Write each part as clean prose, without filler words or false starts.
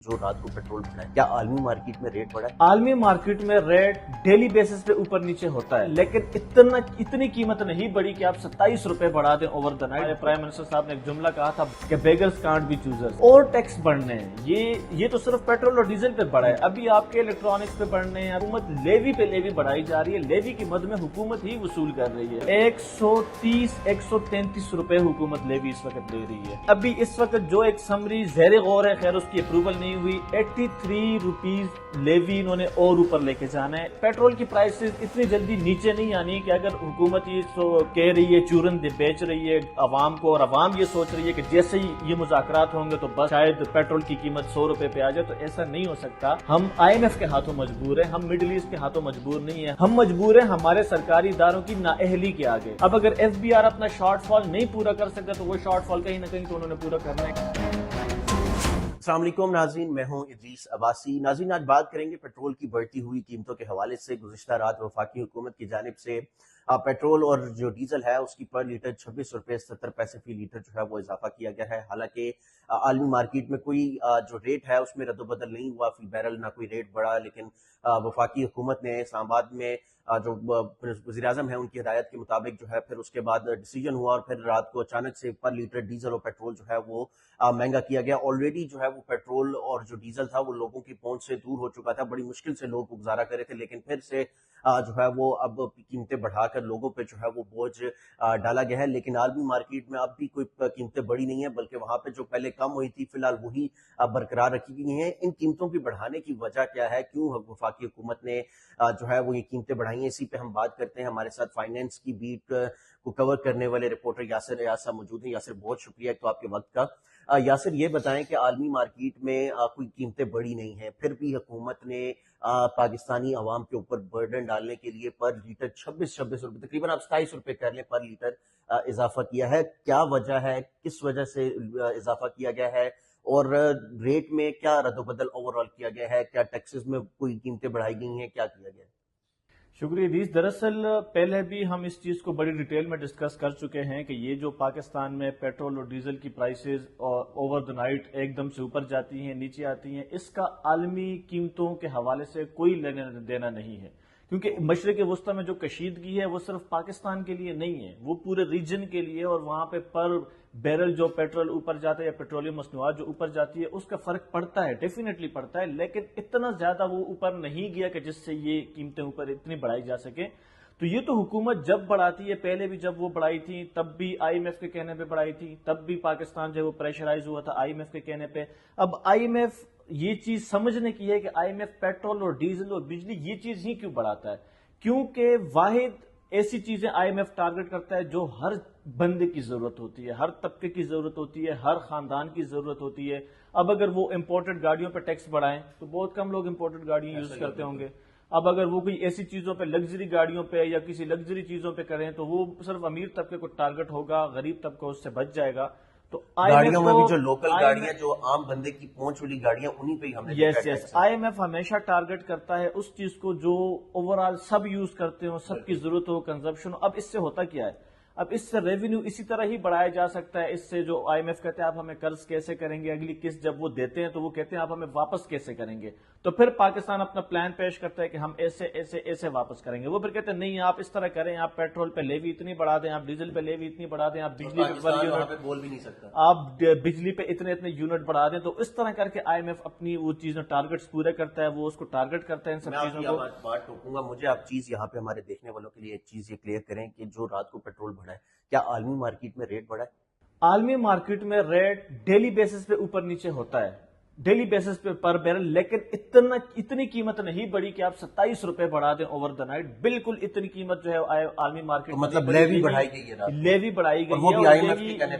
جو رات کو پیٹرول بڑھا ہے، کیا عالمی مارکیٹ میں ریٹ بڑھا ہے؟ عالمی مارکیٹ میں ریٹ ڈیلی بیسس پہ اوپر نیچے ہوتا ہے، لیکن اتنی قیمت نہیں بڑھی کہ آپ 27 روپے بڑھا دیں over the night. Prime minister صاحب نے ایک جملہ کہا تھا کہ بیگرز کانٹ بی چوزرز۔ اور ٹیکس بڑھنے ہیں، یہ تو صرف پیٹرول اور ڈیزل پہ بڑھا ہے، ابھی آپ کے الیکٹرانکس پہ بڑھنے ہیں۔ حکومت لیوی پہ لیوی بڑھائی جا رہی ہے، لیوی کی مد میں حکومت ہی وصول کر رہی ہے۔ 133 روپے حکومت لیوی اس وقت لے رہی ہے۔ ابھی اس وقت جو ایک سمری زیر غور ہے، خیر اس کی اپروول نہیں ہوئی، 83 روپیز لیوی انہوں نے اور اوپر لے کے جانا ہے۔ پیٹرول کی پرائسز اتنی جلدی نیچے نہیں آنی کہ اگر حکومت یہ کہہ رہی ہے چورن بیچ رہی ہے عوام کو، اور عوام یہ سوچ رہی ہے کہ جیسے ہی یہ مذاکرات ہوں گے تو بس شاید پیٹرول کی قیمت 100 روپے پہ آ جائے، تو ایسا نہیں ہو سکتا۔ ہم IMF کے ہاتھوں مجبور ہیں، ہم مڈل ایسٹ کے ہاتھوں مجبور نہیں ہیں، ہم مجبور ہیں ہمارے سرکاری اداروں کی نااہلی کے آگے۔ اب اگر FBR اپنا شارٹ فال نہیں پورا کر سکتا تو وہ شارٹ فال کہیں نہ کہیں تو انہوں نے پورا کرنا ہے۔ السلام علیکم ناظرین، میں ہوں ادریس عباسی۔ ناظرین، آج بات کریں گے پیٹرول کی بڑھتی ہوئی قیمتوں کے حوالے سے۔ گزشتہ رات وفاقی حکومت کی جانب سے پیٹرول اور جو ڈیزل ہے اس کی پر لیٹر 26 روپے 70 پیسے فی لیٹر جو ہے وہ اضافہ کیا گیا ہے۔ حالانکہ عالمی مارکیٹ میں کوئی جو ریٹ ہے اس میں رد و بدل نہیں ہوا، فی بیرل نہ کوئی ریٹ بڑھا، لیکن وفاقی حکومت نے اسلام آباد میں جو وزیر اعظم ہے ان کی ہدایت کے مطابق جو ہے پھر اس کے بعد ڈیسیجن ہوا، اور پھر رات کو اچانک سے پر لیٹر ڈیزل اور پیٹرول جو ہے وہ مہنگا کیا گیا۔ آلریڈی جو ہے وہ پیٹرول اور جو ڈیزل تھا وہ لوگوں کی پہنچ سے دور ہو چکا تھا، بڑی مشکل سے لوگ گزارا کرے تھے، لیکن پھر سے جو ہے وہ اب قیمتیں بڑھا کر لوگوں پہ جو ہے وہ بوجھ ڈالا گیا ہے۔ لیکن عالمی مارکیٹ میں اب بھی کوئی قیمتیں بڑھی نہیں ہیں، بلکہ وہاں پہ جو پہلے کم ہوئی تھی فی الحال وہی برقرار رکھی گئی ہیں۔ ان قیمتوں کی بڑھانے کی وجہ کیا ہے، کیوں وفاقی حکومت نے جو ہے وہ یہ قیمتیں بڑھائی ہیں، اسی پہ ہم بات کرتے ہیں۔ ہمارے ساتھ فائنینس کی بیٹ کو کور کرنے والے رپورٹر یاسر ریاض صاحب موجود ہیں۔ یاسر، بہت شکریہ ایک تو آپ کے وقت کا۔ یاسر، یہ بتائیں کہ عالمی مارکیٹ میں کوئی قیمتیں بڑھی نہیں ہیں، پھر بھی حکومت نے پاکستانی عوام کے اوپر برڈن ڈالنے کے لیے پر لیٹر 26 روپے، تقریباً آپ 27 روپے کر لیں، پر لیٹر اضافہ کیا ہے۔ کیا وجہ ہے، کس وجہ سے اضافہ کیا گیا ہے، اور ریٹ میں کیا رد و بدل اوور آل کیا گیا ہے؟ کیا ٹیکسز میں کوئی قیمتیں بڑھائی گئی ہیں، کیا کیا گیا ہے؟ شکریہ عزیز۔ دراصل پہلے بھی ہم اس چیز کو بڑی ڈیٹیل میں ڈسکس کر چکے ہیں کہ یہ جو پاکستان میں پیٹرول اور ڈیزل کی پرائسز اوور دا نائٹ ایک دم سے اوپر جاتی ہیں نیچے آتی ہیں، اس کا عالمی قیمتوں کے حوالے سے کوئی لینا دینا نہیں ہے، کیونکہ مشرق وسطی میں جو کشیدگی ہے وہ صرف پاکستان کے لیے نہیں ہے، وہ پورے ریجن کے لیے، اور وہاں پہ پر بیرل جو پیٹرول اوپر جاتا ہے یا پیٹرولیم مصنوعات جو اوپر جاتی ہے اس کا فرق پڑتا ہے، ڈیفینیٹلی پڑتا ہے، لیکن اتنا زیادہ وہ اوپر نہیں گیا کہ جس سے یہ قیمتیں اوپر اتنی بڑھائی جا سکیں۔ تو یہ تو حکومت جب بڑھاتی ہے، پہلے بھی جب وہ بڑھائی تھی تب بھی IMF کے کہنے پہ بڑھائی تھی، تب بھی پاکستان جو وہ پریشرائز ہوا تھا IMF کے کہنے پہ۔ اب IMF یہ چیز سمجھنے کی ہے کہ IMF پیٹرول اور ڈیزل اور بجلی یہ چیز ہی کیوں بڑھاتا ہے، کیونکہ واحد ایسی چیزیں IMF ٹارگٹ کرتا ہے جو ہر بندے کی ضرورت ہوتی ہے، ہر طبقے کی ضرورت ہوتی ہے، ہر خاندان کی ضرورت ہوتی ہے۔ اب اگر وہ امپورٹڈ گاڑیوں پہ ٹیکس بڑھائیں تو بہت کم لوگ امپورٹڈ گاڑیاں یوز کرتے ہوں گے۔ اب اگر وہ کوئی ایسی چیزوں پہ، لگژری گاڑیوں پہ یا کسی لگژری چیزوں پہ کریں تو وہ صرف امیر طبقے کو ٹارگٹ ہوگا، غریب طبقہ اس سے بچ جائے گا۔ تو گاڑیوں میں بھی جو لوکل گاڑیاں، جو عام بندے کی پہنچ والی گاڑیاں، انہی پہ ہی ہم نے یس IMF ہمیشہ ٹارگٹ کرتا ہے اس چیز کو جو اوور آل سب یوز کرتے ہوں، سب کی ضرورت ہو، کنزمپشن ہو۔ اب اس سے ہوتا کیا ہے، اب اس سے ریونیو اسی طرح ہی بڑھایا جا سکتا ہے۔ اس سے جو IMF کہتے ہیں آپ ہمیں قرض کیسے کریں گے، اگلی قسط جب وہ دیتے ہیں تو وہ کہتے ہیں آپ ہمیں واپس کیسے کریں گے، تو پھر پاکستان اپنا پلان پیش کرتا ہے کہ ہم ایسے ایسے ایسے واپس کریں گے۔ وہ پھر کہتے ہیں نہیں آپ اس طرح کریں، آپ پیٹرول پہ لیوی اتنی بڑھا دیں، آپ ڈیزل پہ لیوی اتنی بڑھا دیں، آپ بجلی پہ بول بھی نہیں سکتا، آپ بجلی پہ اتنے اتنے یونٹ بڑھا دیں۔ تو اس طرح کر کے IMF اپنی وہ چیزیں ٹارگٹس پورے کرتا ہے، وہ اس کو ٹارگٹ کرتا ہے ان سب چیزوں کو۔ بات ٹوکوں گا، مجھے آپ چیز یہاں پہ ہمارے دیکھنے والوں کے لیے ایک چیز یہ کلیئر کریں کہ جو رات کو پیٹرول بڑھا ہے، کیا عالمی مارکیٹ میں ریٹ بڑھا ہے؟ عالمی مارکیٹ میں ریٹ ڈیلی بیسس پہ اوپر نیچے ہوتا ہے، ڈیلی بیسس پہ پر بیرل، لیکن اتنی قیمت نہیں بڑھی کہ آپ 27 روپے بڑھا دیں اوور دا نائٹ۔ بالکل اتنی قیمت جو ہے عالمی مارکیٹ مطلب لیوی بڑھائی گئی ہے، لیوی بڑھائی گئی ہے۔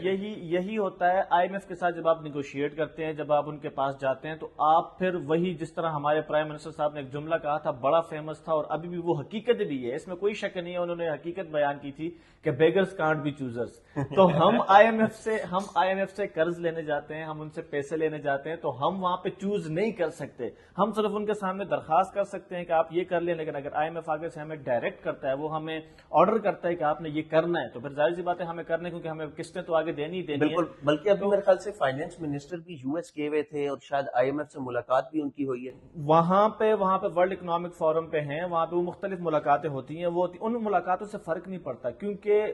یہی ہوتا ہے IMF کے ساتھ جب آپ نیگوشیٹ کرتے ہیں، جب آپ ان کے پاس جاتے ہیں تو آپ پھر وہی، جس طرح ہمارے پرائم منسٹر صاحب نے ایک جملہ کہا تھا بڑا فیمس تھا اور ابھی بھی وہ حقیقت بھی ہے، اس میں کوئی شک نہیں ہے، انہوں نے حقیقت بیان کی تھی کہ بیگرز کانٹ بی چوزرز۔ تو ہم IMF سے قرض لینے جاتے ہیں، ہم ان سے پیسے لینے جاتے ہیں، تو ہم وہاں پہ چوز نہیں کر سکتے. ہم صرف ان کے سامنے درخواست کر سکتے ہیں کہ آپ یہ کر لیں, لیکن اگر آئی ایم ایف آگے سے ہمیں ڈائریکٹ کرتا ہے, وہ ہمیں آرڈر کرتا ہے کہ آپ نے یہ کرنا ہے, تو پھر ظاہر سی بات ہے ہمیں کرنا ہے, کیونکہ ہمیں قسطیں تو آگے دینی ہی دینی ہے. بالکل, بلکہ ابھی میرے خیال سے فائنینس منسٹر بھی یو ایس گئے ہوئے تھے اور شاید آئی ایم ایف سے ملاقات بھی ان کی ہوئی ہے. وہاں پہ ورلڈ اکنامک فورم پہ ہیں, وہاں پہ وہ مختلف ملاقاتیں ہوتی ہیں. وہ ان ملاقاتوں سے فرق نہیں پڑتا, کیونکہ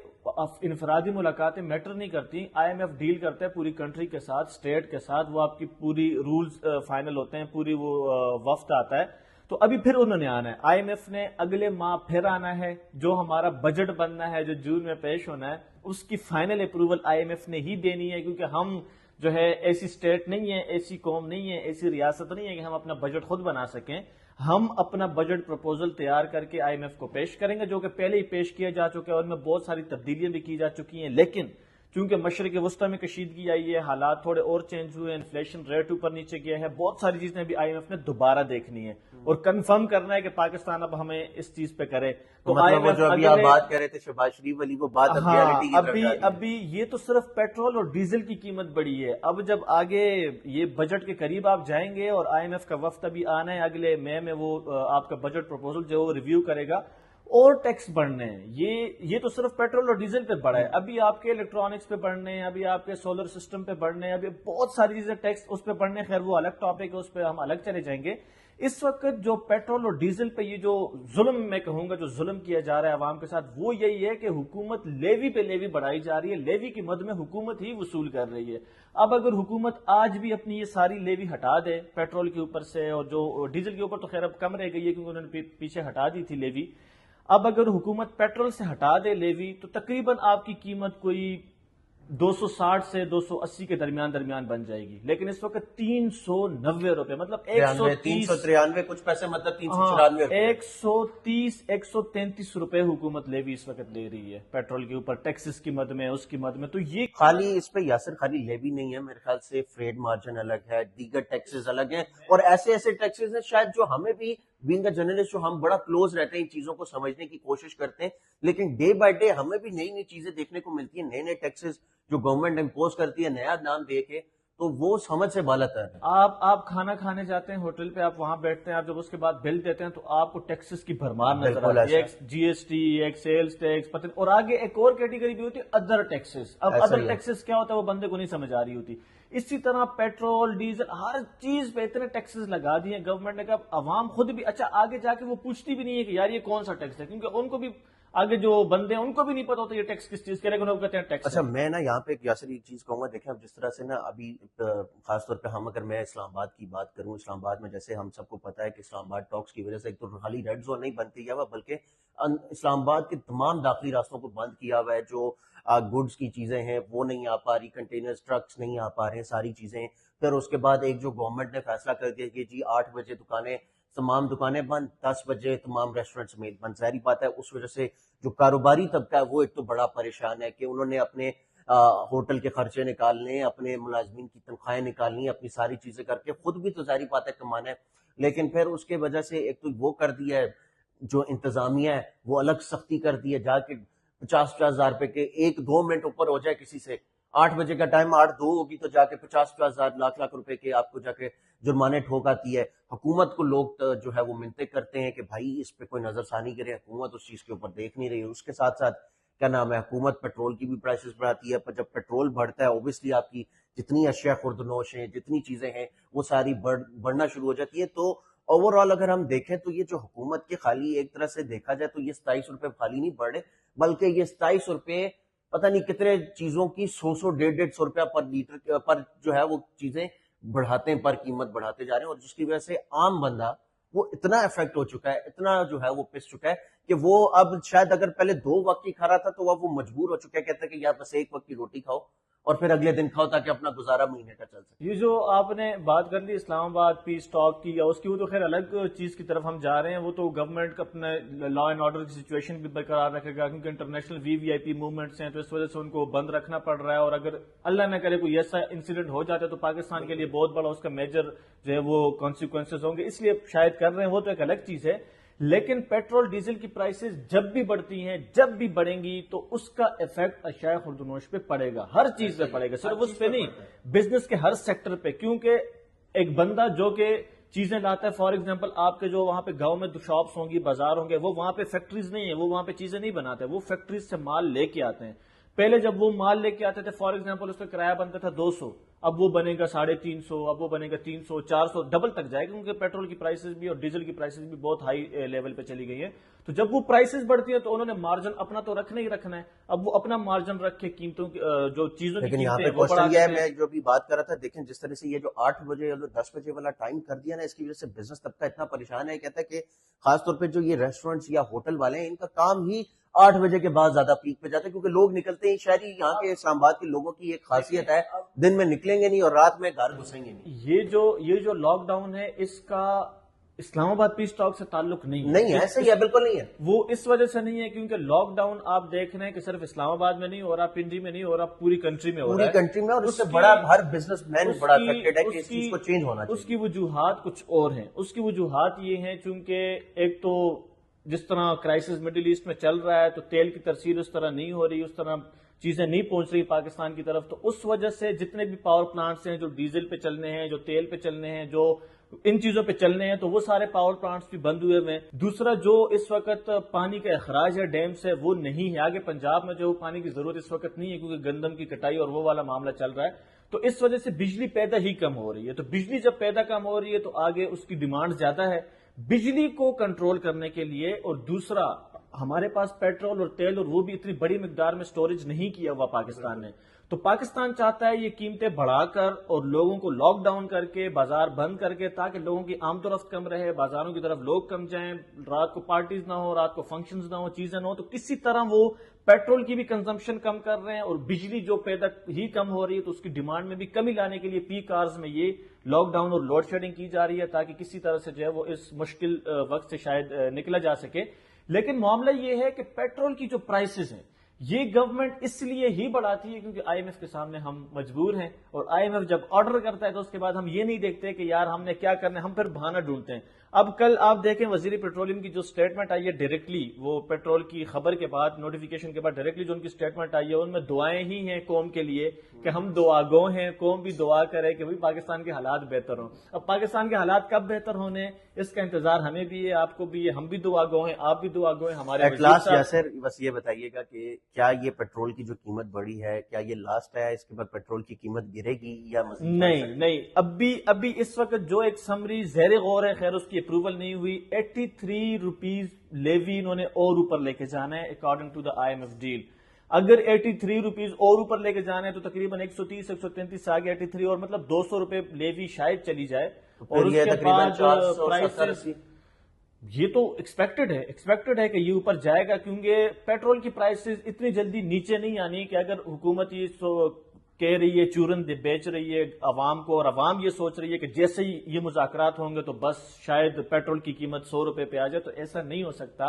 انفرادی ملاقاتیں میٹر نہیں کرتی. آئی ایم ایف ڈیل کرتا ہے پوری کنٹری کے ساتھ, اسٹیٹ کے ساتھ, وہ آپ کی پوری رولز فائنل ہوتے ہیں, پوری وہ وفد آتا ہے. تو ابھی پھر انہوں نے آنا ہے, آئی ایم ایف نے اگلے ماہ پھر آنا ہے. جو ہمارا بجٹ بننا ہے, جو جون میں پیش ہونا ہے, اس کی فائنل اپروول آئی ایم ایف نے ہی دینی ہے, کیونکہ ہم جو ہے ایسی اسٹیٹ نہیں ہے, ایسی قوم نہیں ہے, ایسی ریاست نہیں ہے کہ ہم اپنا بجٹ خود بنا سکیں. ہم اپنا بجٹ پروپوزل تیار کر کے آئی ایم ایف کو پیش کریں گے, جو کہ پہلے ہی پیش کیا جا چکا ہے, اور ان میں بہت ساری تبدیلیاں بھی کی جا چکی ہیں. لیکن چونکہ مشرق وسطی میں کشیدگی آئی ہے, حالات تھوڑے اور چینج ہوئے, انفلیشن ریٹ اوپر نیچے گیا ہے, بہت ساری چیزیں بھی آئی ایم ایف نے دوبارہ دیکھنی ہے اور کنفرم کرنا ہے کہ پاکستان اب ہمیں اس چیز پہ کرے. تو آئی ایم ایف جو ابھی آپ بات کر رہے تھے شہباز شریف والی, وہ بات ابھی یہ تو صرف پیٹرول اور ڈیزل کی قیمت بڑھی ہے. اب جب آگے یہ بجٹ کے قریب آپ جائیں گے, اور آئی ایم ایف کا وفد ابھی آنا ہے اگلے مئی میں, وہ آپ کا بجٹ پروپوزل جو وہ ریویو کرے گا, اور ٹیکس بڑھنے ہیں. یہ تو صرف پیٹرول اور ڈیزل پہ بڑھا ہے, ابھی آپ کے الیکٹرانکس پہ بڑھنے ہیں, ابھی آپ کے سولر سسٹم پہ بڑھنے ہیں, ابھی بہت ساری چیزیں ٹیکس اس پہ بڑھنے. خیر وہ الگ ٹاپک ہے, اس پہ ہم الگ چلے جائیں گے. اس وقت جو پیٹرول اور ڈیزل پہ یہ جو ظلم, میں کہوں گا جو ظلم کیا جا رہا ہے عوام کے ساتھ, وہ یہی ہے کہ حکومت لیوی پہ لیوی بڑھائی جا رہی ہے, لیوی کی مد میں حکومت ہی وصول کر رہی ہے. اب اگر حکومت آج بھی اپنی یہ ساری لیوی ہٹا دے پیٹرول کے اوپر سے, اور جو ڈیزل کے اوپر تو خیر اب کم رہ گئی ہے کیونکہ انہوں نے پیچھے ہٹا دی تھی لیوی, اب اگر حکومت پیٹرول سے ہٹا دے لیوی, تو تقریباً آپ کی قیمت کوئی 260 سے 280 کے درمیان بن جائے گی. لیکن اس وقت 390 روپے, مطلب 393 کچھ پیسے, مطلب 130 133 روپے حکومت لیوی اس وقت لے رہی ہے پیٹرول کے اوپر, ٹیکسز کی مد میں, اس کی مد میں. تو یہ خالی اس پہ یاسر خالی لیوی نہیں ہے, میرے خیال سے فریڈ مارجن الگ ہے, دیگر ٹیکسز الگ ہیں, اور ایسے ٹیکسز ہیں شاید جو ہمیں بھی بینگ اے جرنلسٹ, جو ہم بڑا کلوز رہتے ہیں ان چیزوں کو سمجھنے کی کوشش کرتے ہیں, لیکن ڈے بائی ڈے ہمیں بھی نئی چیزیں دیکھنے کو ملتی ہیں, نئے ٹیکسز جو گورنمنٹ امپوز کرتی ہے, نیا نام دے کے, تو وہ سمجھ سے بالا تر ہے. آپ کھانا کھانے جاتے ہیں ہوٹل پہ, آپ وہاں بیٹھتے ہیں, آپ جب اس کے بعد بل دیتے ہیں تو آپ کو ٹیکسز کی بھرمار نظر آتی ہے, جی ایس ٹی, ایک سیلز ٹیکس, اور آگے ایک اور کیٹیگری بھی ہوتی ہے ادر ٹیکسز. اب ادر ٹیکسز کیا ہوتا ہے وہ بندے کو نہیں سمجھ آ رہی ہوتی. اسی طرح پیٹرول ڈیزل ہر چیز پہ اتنے ٹیکسز لگا دیے گورنمنٹ نے کہ عوام خود بھی, اچھا آگے جا کے وہ پوچھتی بھی نہیں ہے کہ یار یہ کون سا ٹیکس ہے, کیونکہ ان کو بھی آگے جو بندے ہیں ان کو بھی نہیں پتا ہوتا یہ ٹیکس کس چیز کے, لیکن وہ کہتے ہیں ٹیکس. اچھا میں نا یہاں پہ ایک یاسر ایک چیز کہوں گا, دیکھیں اب جس طرح سے نا ابھی خاص طور پہ اگر میں اسلام آباد کی بات کروں, اسلام آباد میں جیسے ہم سب کو پتا ہے کہ اسلام آباد ٹاکس کی وجہ سے ایک تو خالی ریڈ زون نہیں بنتی گیا ہوا, بلکہ اسلام آباد کے تمام داخلی راستوں کو بند کیا ہوا ہے. جو گڈز کی چیزیں ہیں وہ نہیں آ پا رہی, کنٹینرز ٹرکس نہیں آ پا رہے ہیں, ساری چیزیں. پھر اس کے بعد ایک جو گورنمنٹ نے فیصلہ کر دیا کہ جی 8 بجے تمام دکانیں بند, 10 بجے تمام ریسٹورنٹ سمیت بند. ظاہری بات ہے اس وجہ سے جو کاروباری طبقہ ہے وہ ایک تو بڑا پریشان ہے کہ انہوں نے اپنے ہوٹل کے خرچے نکالنے, اپنے ملازمین کی تنخواہیں نکالنی, اپنی ساری چیزیں کر کے, خود بھی تو ظاہری بات ہے کمانا ہے, لیکن پھر اس کے وجہ سے ایک تو وہ کر دیا ہے, جو انتظامیہ ہے وہ الگ سختی کر دی ہے, جا کے 50,000 روپے کے 1-2 منٹ اوپر ہو جائے کسی سے, 8 بجے کا ٹائم 8:02 ہوگی تو جا کے 50,000 لاکھ روپے کے آپ کو جا کے جرمانے ٹھوک آتی ہے. حکومت کو لوگ جو ہے وہ منتیں کرتے ہیں کہ بھائی اس پہ کوئی نظر ثانی کرے, حکومت اس چیز کے اوپر دیکھ نہیں رہی ہے. اس کے ساتھ ساتھ کیا نام ہے, حکومت پیٹرول کی بھی پرائسز بڑھاتی ہے, پر جب پیٹرول بڑھتا ہے اوبیسلی آپ کی جتنی اشیاء خوردنوش ہیں, جتنی چیزیں ہیں وہ ساری بڑھنا شروع ہو جاتی ہے. تو اوور آل اگر ہم دیکھیں تو یہ جو حکومت کے خالی ایک طرح سے دیکھا جائے تو یہ 27 روپے خالی نہیں بڑھ رہے, بلکہ یہ 27 روپے پتہ نہیں کتنے چیزوں کی 100-150 روپیہ پر لیٹر پر جو ہے وہ چیزیں بڑھاتے ہیں, پر قیمت بڑھاتے جا رہے ہیں, اور جس کی وجہ سے عام بندہ وہ اتنا افیکٹ ہو چکا ہے, اتنا جو ہے وہ پس چکا ہے کہ وہ اب شاید اگر پہلے 2 وقت کی کھا رہا تھا تو اب وہ مجبور ہو چکا ہے, کہتا ہے کہ یار بس 1 وقت کی روٹی کھاؤ اور پھر اگلے دن کھاؤ تاکہ اپنا گزارا مہینے کا چل سکے. یہ جو آپ نے بات کر لی اسلام آباد پیس ٹاک کی یا اس کی, وہ تو خیر الگ چیز کی طرف ہم جا رہے ہیں. وہ تو گورنمنٹ کا اپنا لا اینڈ آرڈر کی سچویشن بھی برقرار رکھے گا, کیونکہ انٹرنیشنل وی آئی پی موومنٹس ہیں, تو اس وجہ سے ان کو بند رکھنا پڑ رہا ہے. اور اگر اللہ نہ کرے کوئی ایسا انسیڈنٹ ہو جاتا ہے تو پاکستان کے لیے بہت بڑا اس کا میجر جو ہے وہ کانسیکوینسز ہوں گے, اس لیے شاید کر رہے ہیں, وہ تو ایک الگ چیز ہے. لیکن پیٹرول ڈیزل کی پرائسز جب بھی بڑھتی ہیں, جب بھی بڑھیں گی, تو اس کا افیکٹ اشیاء خوردنوش پہ پڑے گا, ہر چیز پہ پڑے گا, صرف اس پہ نہیں, بزنس کے ہر سیکٹر پہ. کیونکہ ایک بندہ جو کہ چیزیں لاتا ہے، فار ایگزامپل آپ کے جو وہاں پہ گاؤں میں شاپس ہوں گی، بازار ہوں گے، وہ وہاں پہ فیکٹریز نہیں ہیں، وہ وہاں پہ چیزیں نہیں بناتے، وہ فیکٹریز سے مال لے کے آتے ہیں. پہلے جب وہ مال لے کے آتے تھے، فار ایگزامپل اس کا کرایہ بنتا تھا 200، اب وہ بنے گا 350، اب وہ بنے گا 300، 400، ڈبل تک جائے گا، کیونکہ پیٹرول کی پرائسز بھی اور ڈیزل کی پرائسز بھی بہت ہائی لیول پہ چلی گئی ہیں. تو جب وہ پرائسز بڑھتی ہے تو انہوں نے مارجن اپنا تو رکھنا ہی رکھنا ہے، اب وہ اپنا مارجن رکھ کے قیمتوں جو چیزوں کی لیکن یہاں قیمتیں پہ وہ بڑھا کوشچن یہ ہے، دیتے ہیں. میں جو ابھی بات کر رہا تھا، دیکھیں جس طرح سے یہ جو 8 بجے اور 10 بجے والا ٹائم کر دیا نا، اس کی وجہ سے بزنس طبقہ اتنا پریشان ہے. کہتا ہے کہ خاص طور پہ جو یہ ریسٹورینٹس یا ہوٹل والے ہیں، ان کا کام ہی 8 بجے کے بعد زیادہ پیک پہ جاتا ہے، کیونکہ لوگ نکلتے ہیں. شہری یہاں کے اسلام آباد کے لوگوں کی ایک خاصیت ہے، دن میں نکلیں گے نہیں اور رات میں گھر گھسیں گے نہیں. یہ جو لاک ڈاؤن ہے، اس کا اسلام آباد پیس ٹاک سے تعلق نہیں ہے، صحیح ہے، بالکل نہیں ہے. وہ اس وجہ سے نہیں ہے کیونکہ لاک ڈاؤن آپ دیکھ رہے ہیں کہ صرف اسلام آباد میں نہیں ہو رہا، پنڈی میں نہیں ہو رہا، پوری کنٹری میں ہو رہا ہے، پوری کنٹری میں. اور اس سے بڑا ہر بزنس مین بڑا افیکٹڈ ہے کہ اس چیز کو چینج ہونا چاہیے. اس کی وجوہات کچھ اور ہیں. اس کی وجوہات یہ ہیں چونکہ ایک تو جس طرح کرائسس مڈل ایسٹ میں چل رہا ہے، تو تیل کی ترسیل اس طرح نہیں ہو رہی، اس طرح چیزیں نہیں پہنچ رہی پاکستان کی طرف. تو اس وجہ سے جتنے بھی پاور پلانٹس ہیں جو ڈیزل پہ چلنے ہیں، جو تیل پہ چلنے ہیں، جو ان چیزوں پہ چلنے ہیں، تو وہ سارے پاور پلانٹس بھی بند ہوئے ہیں. دوسرا جو اس وقت پانی کا اخراج ہے ڈیم سے، وہ نہیں ہے. آگے پنجاب میں جو پانی کی ضرورت اس وقت نہیں ہے کیونکہ گندم کی کٹائی اور وہ والا معاملہ چل رہا ہے. تو اس وجہ سے بجلی پیدا ہی کم ہو رہی ہے. تو بجلی جب پیدا کم ہو رہی ہے تو آگے اس کی ڈیمانڈ زیادہ ہے. بجلی کو کنٹرول کرنے کے لیے، اور دوسرا ہمارے پاس پیٹرول اور تیل، اور وہ بھی اتنی بڑی مقدار میں سٹوریج نہیں کیا ہوا پاکستان نے. تو پاکستان چاہتا ہے یہ قیمتیں بڑھا کر اور لوگوں کو لاک ڈاؤن کر کے، بازار بند کر کے، تاکہ لوگوں کی آمد و رفت کم رہے، بازاروں کی طرف لوگ کم جائیں، رات کو پارٹیز نہ ہو، رات کو فنکشنز نہ ہو، چیزیں نہ ہو. تو کسی طرح وہ پیٹرول کی بھی کنزمپشن کم کر رہے ہیں اور بجلی جو پیدا ہی کم ہو رہی ہے تو اس کی ڈیمانڈ میں بھی کمی لانے کے لیے پیک آورز میں یہ لاک ڈاؤن اور لوڈ شیڈنگ کی جا رہی ہے، تاکہ کسی طرح سے جو ہے وہ اس مشکل وقت سے شاید نکلا جا سکے. لیکن معاملہ یہ ہے کہ پیٹرول کی جو پرائسز ہیں، یہ گورنمنٹ اس لیے ہی بڑھاتی ہے کیونکہ آئی ایم ایف کے سامنے ہم مجبور ہیں. اور آئی ایم ایف جب آرڈر کرتا ہے تو اس کے بعد ہم یہ نہیں دیکھتے کہ یار ہم نے کیا کرنا ہے، ہم پھر بہانہ ڈھونڈتے ہیں. اب کل آپ دیکھیں وزیر پیٹرولیم کی جو سٹیٹمنٹ آئی ہے ڈائریکٹلی، وہ پیٹرول کی خبر کے بعد، نوٹیفیکیشن کے بعد ڈائریکٹلی جو ان کی سٹیٹمنٹ آئی ہے، ان میں دعائیں ہی ہیں قوم کے لیے کہ ہم دعا گو ہیں، قوم بھی دعا کرے کہ بھئی پاکستان کے حالات بہتر ہوں. اب پاکستان کے حالات کب بہتر ہونے، اس کا انتظار ہمیں بھی ہے، آپ کو بھی ہے، ہم بھی دعا گو ہیں، آپ بھی دعا گو ہیں. ہمارے ایٹ لاسٹ یاسر بس یہ بتائیے گا کہ کیا یہ پیٹرول کی جو قیمت بڑھی ہے، کیا یہ لاسٹ ہے؟ اس کے بعد پیٹرول کی قیمت گرے گی یا مزید؟ نہیں، ابھی اس وقت جو ایک سمری زیر غور ہے، خیر اس کی اپروول نہیں ہوئی. 83 روپیز لیوی انہوں نے اور اوپر لے کے جانا ہے according to the I M F deal. اگر 83 روپیز اور اوپر لے کے جانا ہے تو تقریباً 130 133 سے آگے 83، اور مطلب 200 روپے لیوی شاید چلی جائے. اور اس کے بعد پرائسز، یہ تو ایکسپیکٹڈ ہے کہ یہ اوپر جائے گا، کیونکہ پیٹرول کی پرائسز اتنی جلدی نیچے نہیں آنی کہ اگر حکومت یہ کہہ رہی ہے، چورن بیچ رہی ہے عوام کو، اور عوام یہ سوچ رہی ہے کہ جیسے ہی یہ مذاکرات ہوں گے تو بس شاید پیٹرول کی قیمت 100 روپے پہ آ جائے. تو ایسا نہیں ہو سکتا.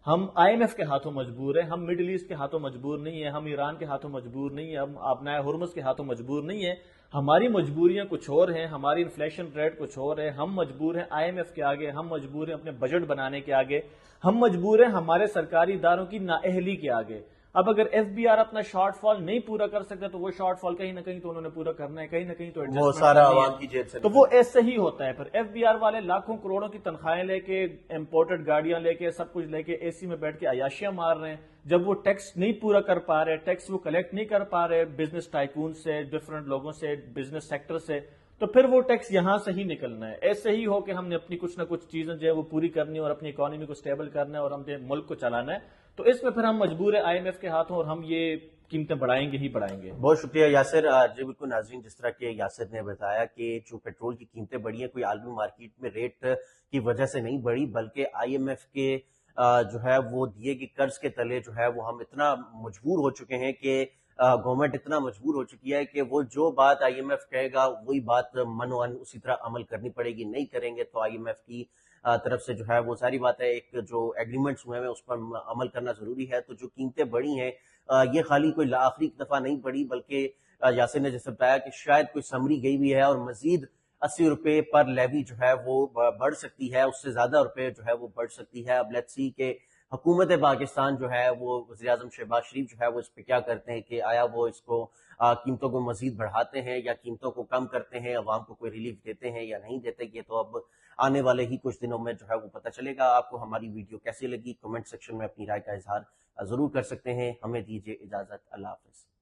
ہم آئی ایم ایف کے ہاتھوں مجبور ہیں، ہم مڈل ایسٹ کے ہاتھوں مجبور نہیں ہیں، ہم ایران کے ہاتھوں مجبور نہیں ہیں، ہم آبنائے ہرمز کے ہاتھوں مجبور نہیں ہیں. ہماری مجبوریاں کچھ اور ہیں، ہماری انفلیشن ریٹ کچھ اور ہے. ہم مجبور ہیں آئی ایم ایف کے آگے، ہم مجبور ہیں اپنے بجٹ بنانے کے آگے، ہم مجبور ہیں ہمارے سرکاری اداروں کی نااہلی کے آگے. اب اگر ایف بی آر اپنا شارٹ فال نہیں پورا کر سکتا تو وہ شارٹ فال کہیں نہ کہیں تو انہوں نے پورا کرنا ہے، کہیں نہ کہیں تو وہ سارا عوام کی جیب سے، تو وہ ایسے ہی ہوتا ہے. پھر ایف بی آر والے لاکھوں کروڑوں کی تنخواہیں لے کے، امپورٹڈ گاڑیاں لے کے، سب کچھ لے کے اے سی میں بیٹھ کے عیاشیاں مار رہے ہیں. جب وہ ٹیکس نہیں پورا کر پا رہے، ٹیکس وہ کلیکٹ نہیں کر پا رہے بزنس ٹائکون سے، ڈفرنٹ لوگوں سے، بزنس سیکٹر سے، تو پھر وہ ٹیکس یہاں سے ہی نکلنا ہے. ایسے ہی ہو کہ ہم نے اپنی کچھ نہ کچھ چیزیں جو ہے وہ پوری کرنی اور اپنی اکانومی کو سٹیبل کرنا ہے اور ہم نے ملک کو چلانا ہے. تو اس میں پھر ہم مجبور ہیں آئی ایم ایف کے ہاتھوں، اور ہم یہ قیمتیں بڑھائیں گے ہی بڑھائیں گے. بہت شکریہ یاسر. جی بالکل ناظرین، جس طرح کہ یاسر نے بتایا کہ جو پیٹرول کی قیمتیں بڑھی ہیں کوئی عالمی مارکیٹ میں ریٹ کی وجہ سے نہیں بڑھی، بلکہ آئی ایم ایف کے جو ہے وہ دیے گئے قرض کے تلے جو ہے وہ ہم اتنا مجبور ہو چکے ہیں کہ گورنمنٹ اتنا مجبور ہو چکی ہے کہ وہ جو بات آئی ایم ایف کہے گا وہی بات منوان اسی طرح عمل کرنی پڑے گی. نہیں کریں گے تو آئی ایم ایف کی طرف سے جو ہے وہ ساری بات ہے، ایک جو ایگریمنٹس ہوئے ہیں اس پر عمل کرنا ضروری ہے. تو جو قیمتیں بڑھی ہیں یہ خالی کوئی آخری دفعہ نہیں بڑھی، بلکہ یاسر نے جیسے بتایا کہ شاید کوئی سمری گئی بھی ہے اور مزید 80 روپے پر لیوی جو ہے وہ بڑھ سکتی ہے، اس سے زیادہ روپے جو ہے وہ بڑھ سکتی ہے. اب لیٹس سی کہ حکومت پاکستان جو ہے وہ وزیر اعظم شہباز شریف جو ہے وہ اس پہ کیا کرتے ہیں کہ آیا وہ اس کو قیمتوں کو مزید بڑھاتے ہیں یا قیمتوں کو کم کرتے ہیں، عوام کو کوئی ریلیف دیتے ہیں یا نہیں دیتے، یہ تو اب آنے والے ہی کچھ دنوں میں جو ہے وہ پتہ چلے گا۔ آپ کو ہماری ویڈیو کیسی لگی کمنٹ سیکشن میں اپنی رائے کا اظہار ضرور کر سکتے ہیں۔ ہمیں دیجیے اجازت، اللہ حافظ۔